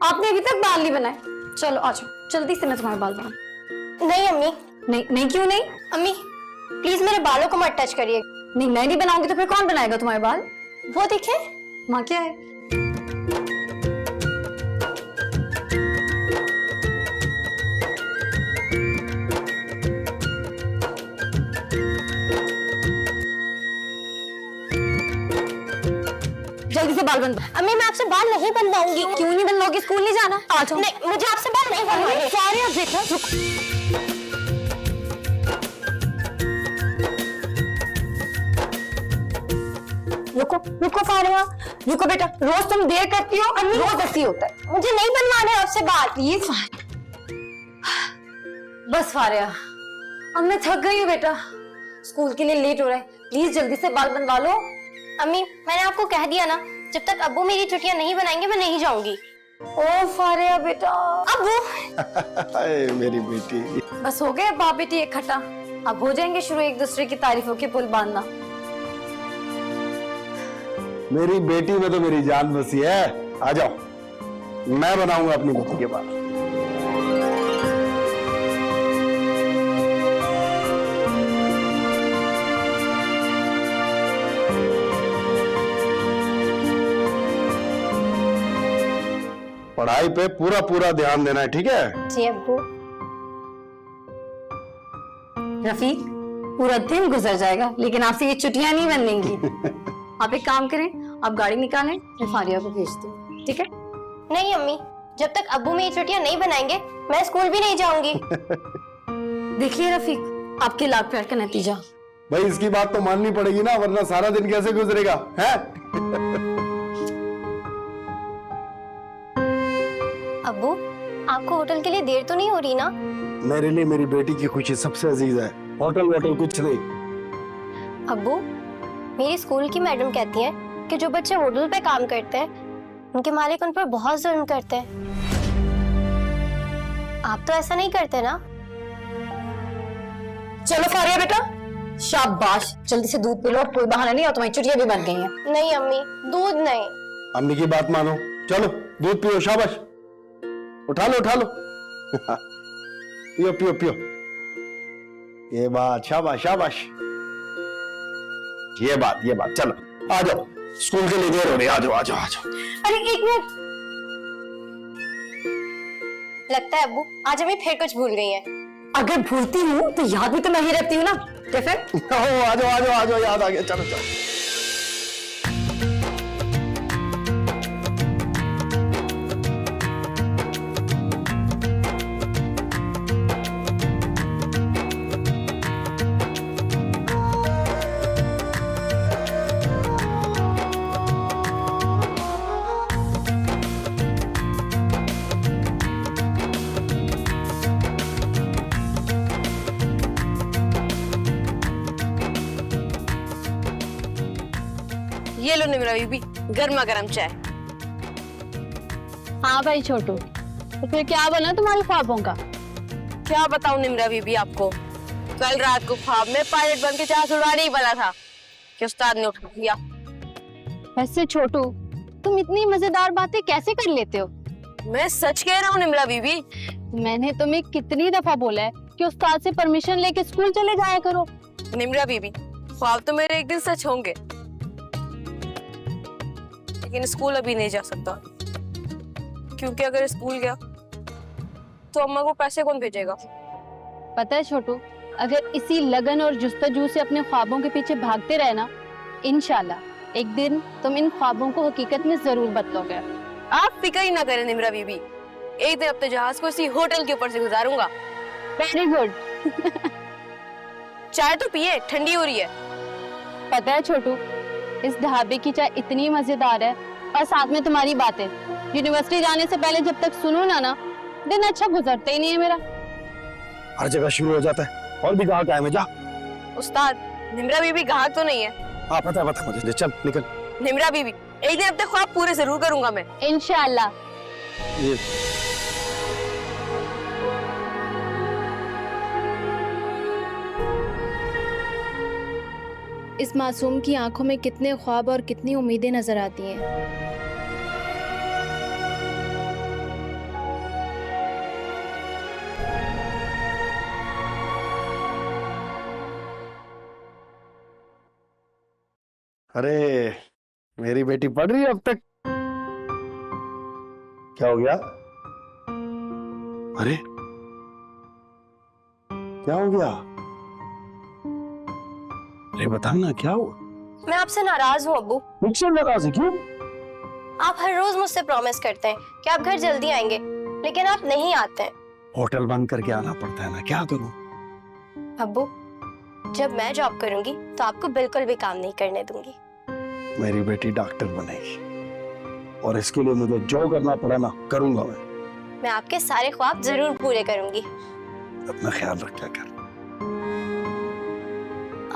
आपने अभी तक बाल नहीं बनाए। चलो आ जाओ, जल्दी से मैं तुम्हारे बाल बनाऊं। नहीं अम्मी। नहीं नहीं, क्यों नहीं? अम्मी प्लीज मेरे बालों को मत टच करिए। नहीं, मैं नहीं बनाऊंगी तो फिर कौन बनाएगा तुम्हारे बाल? वो देखे। माँ क्या है? जल्दी से बाल बन। अम्मी मैं आपसे बाल नहीं बनवाऊंगी। क्यों नहीं बनवाओगी? स्कूल नहीं जाना? आ जाओ। नहीं मुझे आपसे बाल नहीं बनवाने। सारे आप देखो। रुको रुको फारिया, रुको बेटा। रोज तुम देर करती हो, अम्मी रोज ऐसी होता है। मुझे नहीं बनवाने आपसे बाल। ये बस फारिया, अब मैं थक गई हूँ बेटा। स्कूल के लिए लेट हो रहा है, प्लीज जल्दी से बाल बनवा लो। अम्मी मैंने आपको कह दिया ना, जब तक अब्बू मेरी छुट्टियां नहीं बनाएंगे मैं नहीं जाऊंगी। ओ फारिया बेटा। अब्बू मेरी बेटी। बस हो गए बाप बेटी इकट्ठा, अब हो जाएंगे शुरू एक दूसरे की तारीफों के पुल बांधना। मेरी बेटी में तो मेरी जान बसी है। आ जाओ, मैं बनाऊंगा अपनी बेटी के बाल। पढ़ाई पे पूरा पूरा ध्यान देना है, ठीक है? जी अब्बू। रफीक, पूरा दिन गुजर जाएगा लेकिन आपसे ये छुट्टियां नहीं बनेंगी। आप एक काम करें, आप गाड़ी निकालें, मैं फारिया को भेज दूं, ठीक है? नहीं अम्मी, जब तक अब्बू मेरी छुट्टियां नहीं बनाएंगे मैं स्कूल भी नहीं जाऊंगी। देखिए रफीक, आपके लाख प्यार का नतीजा। भाई इसकी बात तो माननी पड़ेगी ना, वरना सारा दिन कैसे गुजरेगा है? अब्बू आपको होटल के लिए देर तो नहीं हो रही ना? मेरे लिए मेरी बेटी की खुशी सबसे अजीज है, होटल वोटल कुछ नहीं। अब्बू मेरी स्कूल की मैडम कहती हैं कि जो बच्चे होटल पे काम करते हैं उनके मालिक उन पर बहुत जुल्म करते हैं। आप तो ऐसा नहीं करते ना? चलो फारिया बेटा, शाबाश, जल्दी से दूध पी लो, कोई बहाना नहीं और तुम्हारी छुट्टियां भी बन गई हैं। नहीं अम्मी, दूध नहीं। अम्मी की बात मानो, चलो दूध पियो, शाबाश। उठा लो उठा लो। पियो पियो पियो। ये बात, शाबाश शाबाश। ये बात चलो आ जाओ, स्कूल के लिए देर हो रही है। आ जाओ आ जाओ आ जाओ। अरे एक मिनट, लगता है अब्बू आज अम्मी फिर कुछ भूल गई हैं। अगर भूलती हूँ तो याद भी तो मैं ही रहती हूँ ना। कैसे? आ जाओ आ जाओ आ जाओ, याद आ गया, चलो चलो। ये लो निम्रा बीबी, गर्मा गर्म चाय। हाँ भाई छोटू, तो फिर क्या बना तुम्हारे ख्वाबों का? क्या बताऊं निम्रा बीबी आपको, कल रात को ख्वाब में पायलट बन के जहाज उड़ाने ही वाला था कि उस्ताद ने उठा दिया। वैसे छोटू, तुम इतनी मजेदार बातें कैसे कर लेते हो? मैं सच कह रहा हूँ निम्रा बीबी। मैंने तुम्हें कितनी दफा बोला है कि उस्ताद से परमिशन लेके स्कूल चले जाया करो। निम्रा बीबी, ख्वाब तो मेरे एक दिन सच होंगे, लेकिन स्कूल अभी नहीं जा सकता, क्योंकि अगर स्कूल गया तो अम्मा को पैसे कौन भेजेगा? पता है छोटू, अगर इसी लगन और जुस्तजू से अपने ख्वाबों के पीछे भागते रहे ना, इंशाल्लाह एक दिन तुम इन ख्वाबों को हकीकत में जरूर बदलोगे। आप फिक्र ही ना करें निम्रा बीबी, एक दिन अपने जहाज को इसी होटल के ऊपर से गुजारूंगा। Very good. चाय तो पिए, ठंडी हो रही है। पता है छोटू, इस ढाबे की चाय इतनी मजेदार है, और साथ में तुम्हारी बातें, यूनिवर्सिटी जाने से पहले जब तक सुनो ना दिन अच्छा गुजरता ही नहीं है मेरा। हर जगह शुरू हो जाता है, और भी कहाँ कायम है, जा। उस्ताद, निम्रा बीबी ग्राहक तो नहीं है? हाँ पता मुझे, चल निकल। निम्रा बीबी, एक दिन अपने ख्वाब पूरे जरूर करूंगा मैं, इंशाल्लाह। ये इस मासूम की आंखों में कितने ख्वाब और कितनी उम्मीदें नजर आती हैं। अरे मेरी बेटी पढ़ रही है अब तक। क्या हो गया? अरे क्या हो गया? अरे बता ना क्या हुआ? मैं आपसे नाराज हूँ अब्बू। मुझसे नाराज है क्यों? आप हर रोज मुझसे प्रॉमिस करते हैं कि आप घर जल्दी आएंगे, लेकिन आप नहीं आते हैं। होटल बंद करके आना पड़ता है ना, क्या करूं? अब्बू, जब मैं जॉब करूंगी तो आपको बिल्कुल भी काम नहीं करने दूंगी। मेरी बेटी डॉक्टर बनेगी और इसके लिए मुझे जो करना पड़ा ना करूंगा मैं आपके सारे ख्वाब जरूर पूरे करूंगी। अपना ख्याल रखा कर।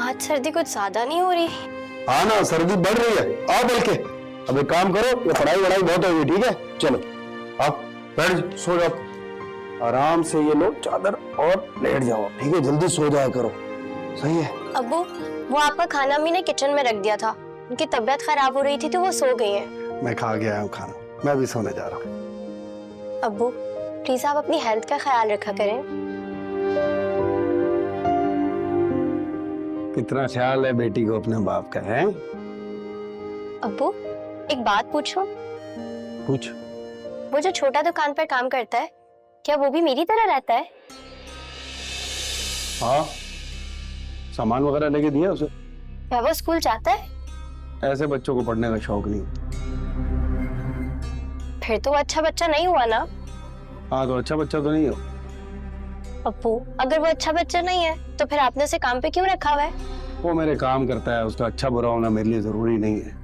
आज सर्दी कुछ ज्यादा नहीं हो रही? हाँ ना, सर्दी बढ़ रही है। आओ बल्कि अब एक काम करो, ये पढ़ाई वढ़ाई बहुत होगी, ठीक है? चलो आप बैठ सो जाओ आराम से, ये लो चादर और लेट जाओ, ठीक है? जल्दी सो जाया करो, सही है? अब्बू, वो आपका खाना मैंने किचन में रख दिया था, उनकी तबीयत खराब हो रही थी तो वो सो गई हैं। मैं खा के आया हूँ खाना, मैं भी सोने जा रहा हूँ। अब्बू प्लीज आप अपनी हेल्थ का ख्याल रखा करें। कितना ख्याल है बेटी को अपने बाप का, है? अब्बू एक बात पूछूं? पूछ। वो जो छोटा दुकान पर काम करता है, क्या वो भी मेरी तरह रहता है? हाँ, सामान वगैरह लेके दिया उसे। क्या वो स्कूल जाता है? ऐसे बच्चों को पढ़ने का शौक नहीं। फिर तो वो अच्छा बच्चा नहीं हुआ ना? हाँ तो अच्छा बच्चा तो नहीं हो। अब्बू अगर वो अच्छा बच्चा नहीं है तो फिर आपने उसे काम पे क्यों रखा हुआ है? वो मेरे काम करता है, उसका अच्छा बुरा होना मेरे लिए जरूरी नहीं है।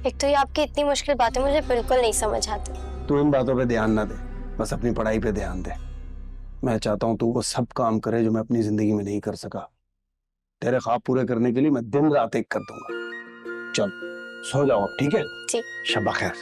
एक तो ये आपकी इतनी मुश्किल बातें मुझे बिल्कुल नहीं समझ आती। तू इन बातों पे ध्यान ना दे, बस अपनी पढ़ाई पे ध्यान दे। मैं चाहता हूँ तू वो सब काम करे जो मैं अपनी जिंदगी में नहीं कर सका। तेरे ख्वाब पूरे करने के लिए मैं दिन रात एक कर दूंगा। चल सो जाओ, ठीक है? जी। शब्बा खैर।